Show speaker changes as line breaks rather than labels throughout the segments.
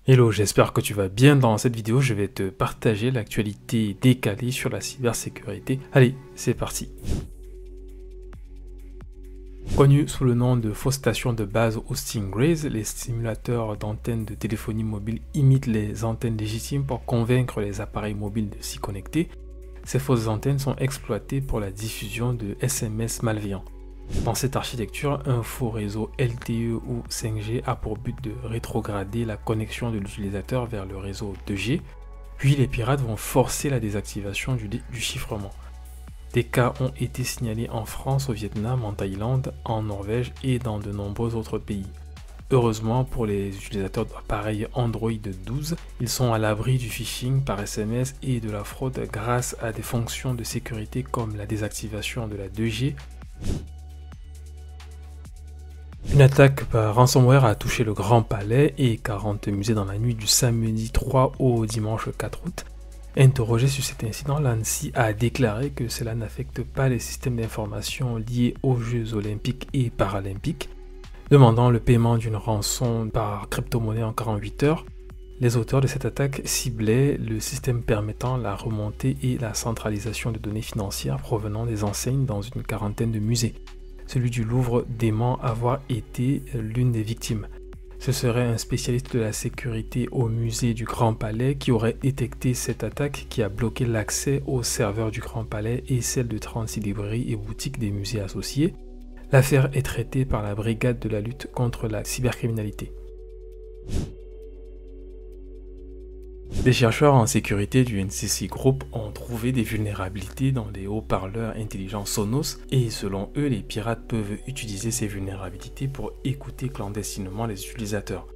Hello, j'espère que tu vas bien. Dans cette vidéo, je vais te partager l'actualité décalée sur la cybersécurité. Allez, c'est parti. Connus sous le nom de fausses stations de base ou stingrays, les simulateurs d'antennes de téléphonie mobile imitent les antennes légitimes pour convaincre les appareils mobiles de s'y connecter. Ces fausses antennes sont exploitées pour la diffusion de SMS malveillants. Dans cette architecture, un faux réseau LTE ou 5G a pour but de rétrograder la connexion de l'utilisateur vers le réseau 2G, puis les pirates vont forcer la désactivation du chiffrement. Des cas ont été signalés en France, au Vietnam, en Thaïlande, en Norvège et dans de nombreux autres pays. Heureusement pour les utilisateurs d'appareils Android 12, ils sont à l'abri du phishing par SMS et de la fraude grâce à des fonctions de sécurité comme la désactivation de la 2G. Une attaque par ransomware a touché le Grand Palais et 40 musées dans la nuit du samedi 3 au dimanche 4 août. Interrogé sur cet incident, l'ANSSI a déclaré que cela n'affecte pas les systèmes d'information liés aux Jeux olympiques et paralympiques. Demandant le paiement d'une rançon par crypto-monnaie en 48 heures, les auteurs de cette attaque ciblaient le système permettant la remontée et la centralisation de données financières provenant des enseignes dans une quarantaine de musées. Celui du Louvre dément avoir été l'une des victimes. Ce serait un spécialiste de la sécurité au musée du Grand Palais qui aurait détecté cette attaque qui a bloqué l'accès aux serveurs du Grand Palais et celle de 36 librairies et boutiques des musées associés. L'affaire est traitée par la Brigade de la lutte contre la cybercriminalité. Des chercheurs en sécurité du NCC Group ont trouvé des vulnérabilités dans les haut-parleurs intelligents Sonos et selon eux, les pirates peuvent utiliser ces vulnérabilités pour écouter clandestinement les utilisateurs.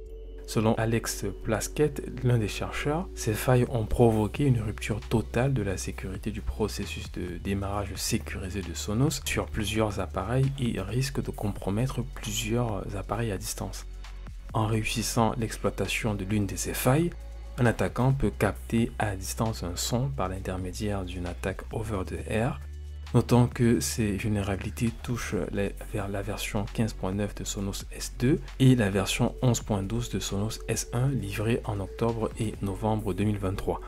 Selon Alex Plaskett, l'un des chercheurs, ces failles ont provoqué une rupture totale de la sécurité du processus de démarrage sécurisé de Sonos sur plusieurs appareils et risquent de compromettre plusieurs appareils à distance. En réussissant l'exploitation de l'une de ces failles, un attaquant peut capter à distance un son par l'intermédiaire d'une attaque over the air. Notons que ces vulnérabilités touchent vers la version 15.9 de Sonos S2 et la version 11.12 de Sonos S1 livrée en octobre et novembre 2023.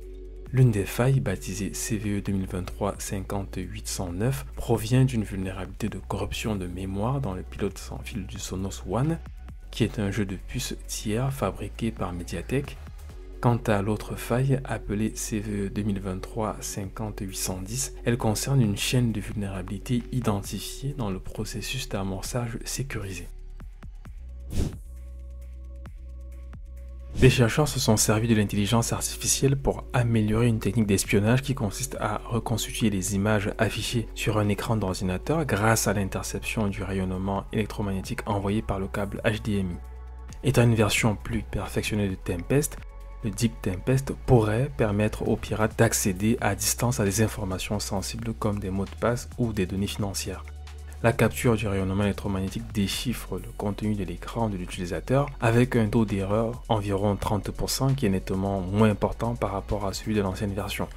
L'une des failles, baptisée CVE 2023-50809, provient d'une vulnérabilité de corruption de mémoire dans le pilote sans fil du Sonos One, qui est un jeu de puces tiers fabriqué par Mediatek. Quant à l'autre faille, appelée CVE 2023-50810, elle concerne une chaîne de vulnérabilités identifiée dans le processus d'amorçage sécurisé. Les chercheurs se sont servis de l'intelligence artificielle pour améliorer une technique d'espionnage qui consiste à reconstituer les images affichées sur un écran d'ordinateur grâce à l'interception du rayonnement électromagnétique envoyé par le câble HDMI. Étant une version plus perfectionnée de Tempest, le Deep Tempest pourrait permettre aux pirates d'accéder à distance à des informations sensibles comme des mots de passe ou des données financières. La capture du rayonnement électromagnétique déchiffre le contenu de l'écran de l'utilisateur avec un taux d'erreur environ 30% qui est nettement moins important par rapport à celui de l'ancienne version.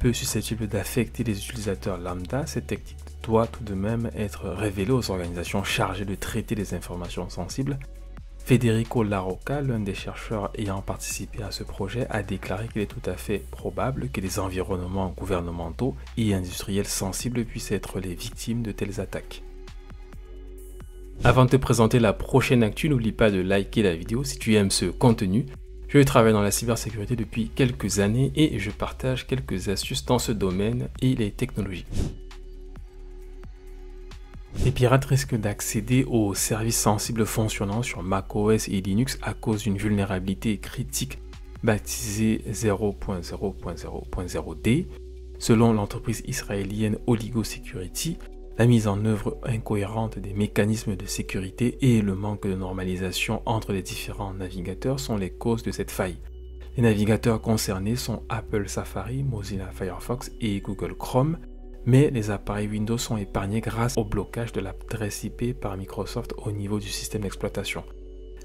Peu susceptible d'affecter les utilisateurs lambda, cette technique doit tout de même être révélée aux organisations chargées de traiter les informations sensibles. Federico Larocca, l'un des chercheurs ayant participé à ce projet, a déclaré qu'il est tout à fait probable que les environnements gouvernementaux et industriels sensibles puissent être les victimes de telles attaques. Avant de te présenter la prochaine actu, n'oublie pas de liker la vidéo si tu aimes ce contenu. Je travaille dans la cybersécurité depuis quelques années et je partage quelques astuces dans ce domaine et les technologies. Les pirates risquent d'accéder aux services sensibles fonctionnant sur macOS et Linux à cause d'une vulnérabilité critique baptisée 0.0.0.0D. Selon l'entreprise israélienne Oligo Security, la mise en œuvre incohérente des mécanismes de sécurité et le manque de normalisation entre les différents navigateurs sont les causes de cette faille. Les navigateurs concernés sont Apple Safari, Mozilla Firefox et Google Chrome, mais les appareils Windows sont épargnés grâce au blocage de l'adresse IP par Microsoft au niveau du système d'exploitation.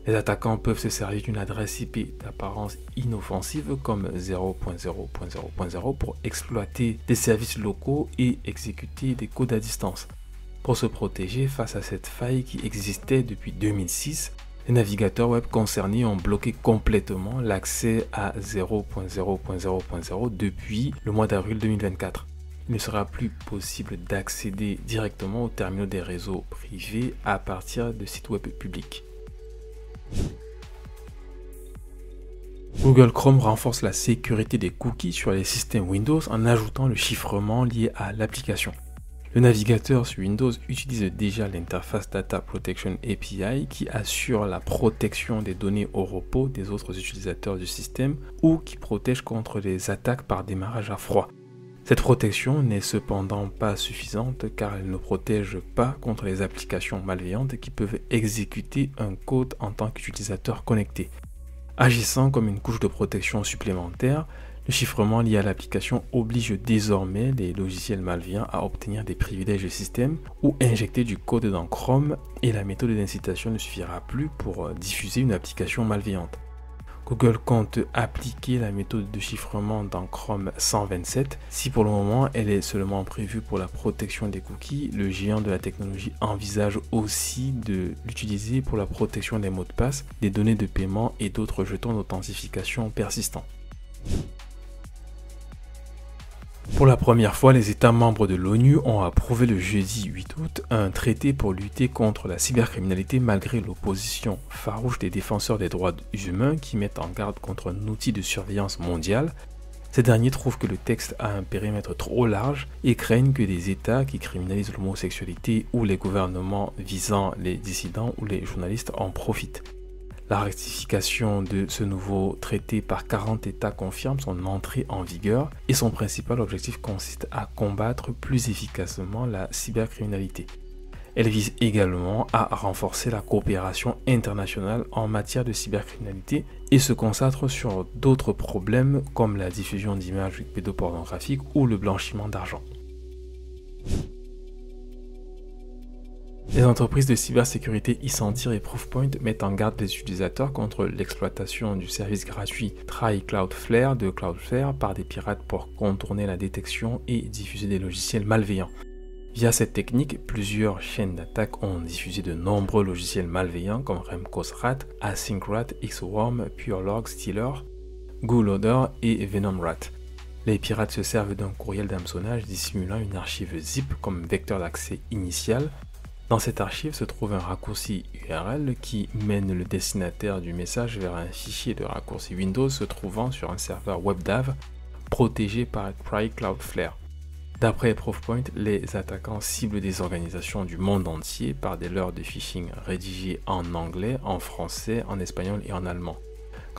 Les attaquants peuvent se servir d'une adresse IP d'apparence inoffensive comme 0.0.0.0 pour exploiter des services locaux et exécuter des codes à distance. Pour se protéger face à cette faille qui existait depuis 2006, Les navigateurs web concernés ont bloqué complètement l'accès à 0.0.0.0 depuis le mois d'avril 2024. Il ne sera plus possible d'accéder directement aux terminaux des réseaux privés à partir de sites web publics. Google Chrome renforce la sécurité des cookies sur les systèmes Windows en ajoutant le chiffrement lié à l'application. Le navigateur sur Windows utilise déjà l'interface Data Protection API qui assure la protection des données au repos des autres utilisateurs du système ou qui protège contre les attaques par démarrage à froid. Cette protection n'est cependant pas suffisante car elle ne protège pas contre les applications malveillantes qui peuvent exécuter un code en tant qu'utilisateur connecté. Agissant comme une couche de protection supplémentaire, le chiffrement lié à l'application oblige désormais les logiciels malveillants à obtenir des privilèges de système ou injecter du code dans Chrome et la méthode d'incitation ne suffira plus pour diffuser une application malveillante. Google compte appliquer la méthode de chiffrement dans Chrome 127. Si pour le moment elle est seulement prévue pour la protection des cookies, le géant de la technologie envisage aussi de l'utiliser pour la protection des mots de passe, des données de paiement et d'autres jetons d'authentification persistants. Pour la première fois, les États membres de l'ONU ont approuvé le jeudi 8 août un traité pour lutter contre la cybercriminalité malgré l'opposition farouche des défenseurs des droits humains qui mettent en garde contre un outil de surveillance mondiale. Ces derniers trouvent que le texte a un périmètre trop large et craignent que des États qui criminalisent l'homosexualité ou les gouvernements visant les dissidents ou les journalistes en profitent. La ratification de ce nouveau traité par 40 États confirme son entrée en vigueur et son principal objectif consiste à combattre plus efficacement la cybercriminalité. Elle vise également à renforcer la coopération internationale en matière de cybercriminalité et se concentre sur d'autres problèmes comme la diffusion d'images pédopornographiques ou le blanchiment d'argent. Les entreprises de cybersécurité Icentir et Proofpoint mettent en garde les utilisateurs contre l'exploitation du service gratuit Try Cloudflare de Cloudflare par des pirates pour contourner la détection et diffuser des logiciels malveillants. Via cette technique, plusieurs chaînes d'attaque ont diffusé de nombreux logiciels malveillants comme Remcos-Rat, AsyncRat, Xworm, PureLog, Stealer, GoLoader et VenomRat. Les pirates se servent d'un courriel d'hameçonnage dissimulant une archive zip comme vecteur d'accès initial. Dans cette archive se trouve un raccourci URL qui mène le destinataire du message vers un fichier de raccourci Windows se trouvant sur un serveur WebDAV protégé par Try Cloudflare. D'après Proofpoint, les attaquants ciblent des organisations du monde entier par des leurres de phishing rédigées en anglais, en français, en espagnol et en allemand.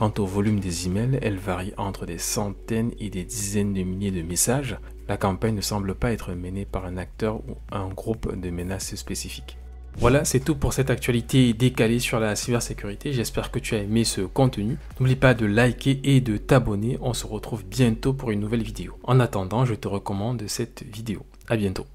Quant au volume des emails, elle varie entre des centaines et des dizaines de milliers de messages. La campagne ne semble pas être menée par un acteur ou un groupe de menaces spécifiques. Voilà, c'est tout pour cette actualité décalée sur la cybersécurité. J'espère que tu as aimé ce contenu. N'oublie pas de liker et de t'abonner. On se retrouve bientôt pour une nouvelle vidéo. En attendant, je te recommande cette vidéo. À bientôt.